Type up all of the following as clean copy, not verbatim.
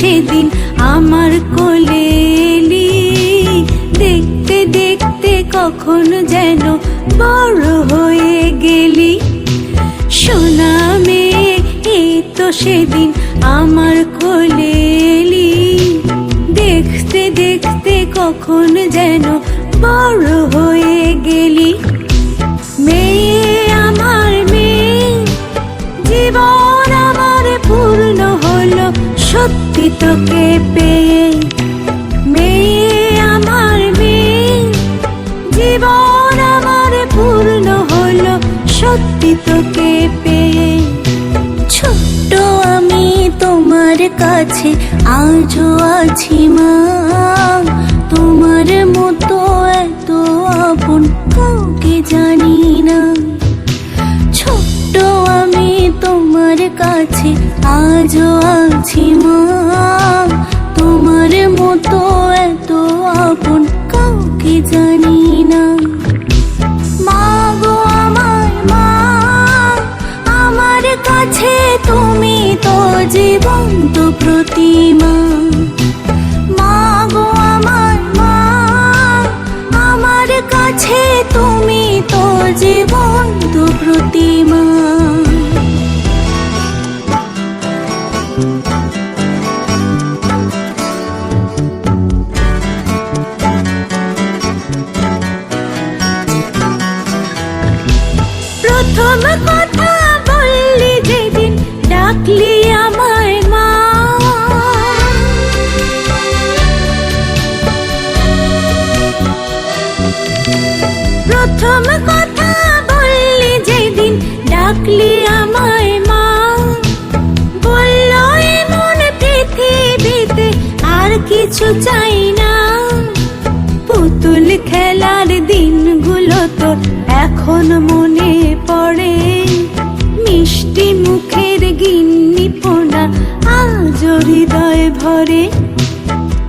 সেদিন আমার কোলে এলি, দেখতে দেখতে কখন যেন বড় হয়ে গেলি। সোনা মেয়ে এই তো সেদিন আমার কোলে এলি, দেখতে দেখতে কখন যেন বড় হয়ে গেলি। মেয়ে আমার মেয়ে, জীবন আমার পূর্ণ হলো সত্যি তোকে পেয়ে। মেয়ে আমার মেয়ে, জীবন আমার পূর্ণ হলো সত্যি তোকে পেয়ে। ছোট্ট আমি তোমার কাছে আজও আছি মা, তোমার মতো এত আপন কাউকে জানি না। ছোট্ট আমি তোমার কাছে আজও আছি মা, তোমার মতো এত আপন কাউকে জানি না। মা গো আমার মা, আমার কাছে তুমি তো জীবন্ত প্রতিমা। মা গো আমার মা, আমার কাছে তুমি তো জীবন্ত প্রতিমা। প্রথম কথা বললি যেদিন ডাকলি আমায় মা, প্রথম কথা বললি যেদিন ডাকলি আমায় মা, বললো এমন পৃথিবীতে আর কিছু চাই না। পুতুল খেলার দিনগুলো তো এখন মনে পড়ে, মিষ্টি মুখের গিন্নি পোনা আজও হৃদয় ভরে।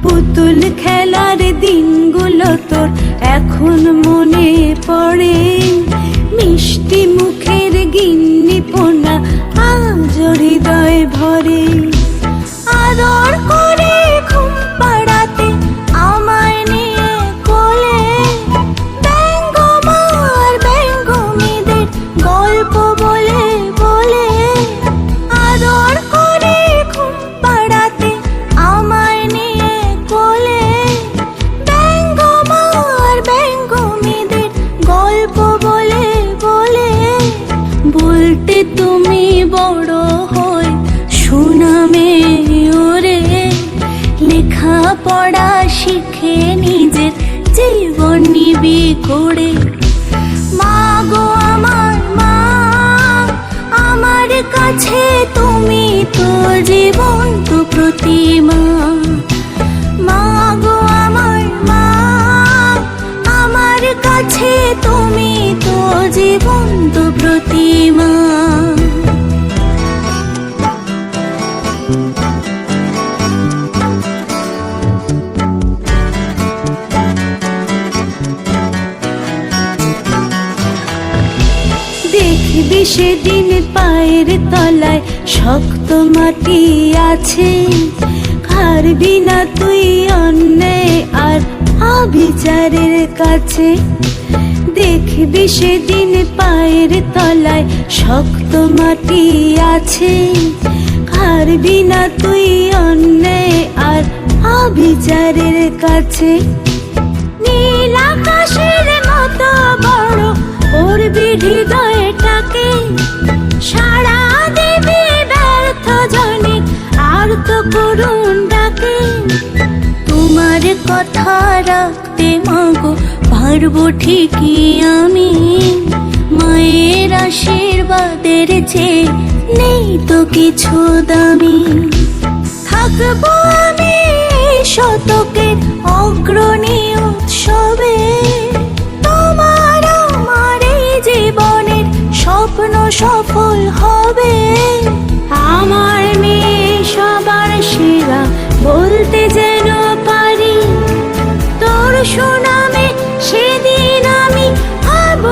পুতুল খেলার দিনগুলো তোর এখন মনে পড়ে, মিষ্টি মুখের গিন্নি পোনা আজও হৃদয় ভরে। আদর করে ঘুম পাড়াতে আমায় নিয়ে কোলে, ব্যঙ্গমার ব্যঙ্গমীদের গল্প বলে বলে। আদর করে ঘুম পাড়াতে আমায় নিয়ে কোলে, ব্যঙ্গমার ব্যঙ্গমীদের গল্প বলে বলে। বলতে তুমি বড় হয়ে শোনা মেয়ে ওরে, লেখা পড়া শিখে নিজের জীবন নিবি করে। মা গো আমার মা, আমার কাছে তুমি তো জীবন্ত প্রতিমা। মা গো আমার মা, আমার কাছে তুমি তো জীবন্ত প্রতিমা। দেখবি সেদিন পায়ের তলায় শক্ত মাটি আছে, হারবি না তুই অন্যায় আর অবিচারের কাছে। দেখবি সেদিন পায়ের তলায় শক্ত মাটি আছে, হারবি না তুই অন্যায় আর অবিচারের কাছে। নীল আকাশের মতো বড় করবি হৃদয়টাকে, সারা দেবে ব্যর্থ জনে আর তো করুণ ডাকে। তোমার কথা রাখতে মাগো পারবো ঠিকই আমি, মায়ের আশীর্বাদের চেয়ে নেই তো কিছু দামি। থাকবো আমি শতকের অগ্রণী উৎসবে, তোমার আমার এই জীবনের স্বপ্ন সফল হবে। আমার মেয়ে সবার সেরা বলতে যেন পারি, তোর সুনামে সেদিন আমি হব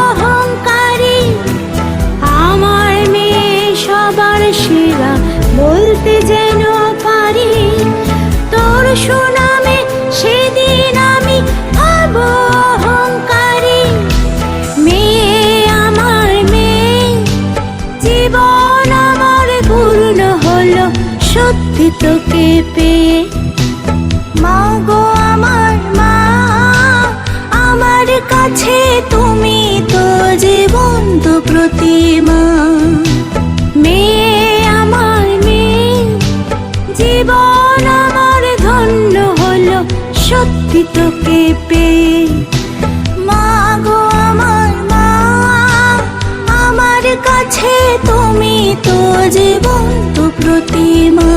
অহংকারী। আমার মেয়ে সবার সেরা বলতে যেন পারি, নামে সেদিন আমি হব অহংকারী। মেয়ে আমার মেয়ে, জীবন আমার পূর্ণ হলো সত্যি তোকে পেয়ে। মা গো আমার মা, আমার কাছে তুমি তো জীবন্ত প্রতিমা। মেয়ে আমার মেয়ে, জীবন আমার ধন্য হলো সত্যি তোকে পেয়ে। মা গো আমার মা, আমার কাছে তুমি তো জীবন্ত প্রতিমা।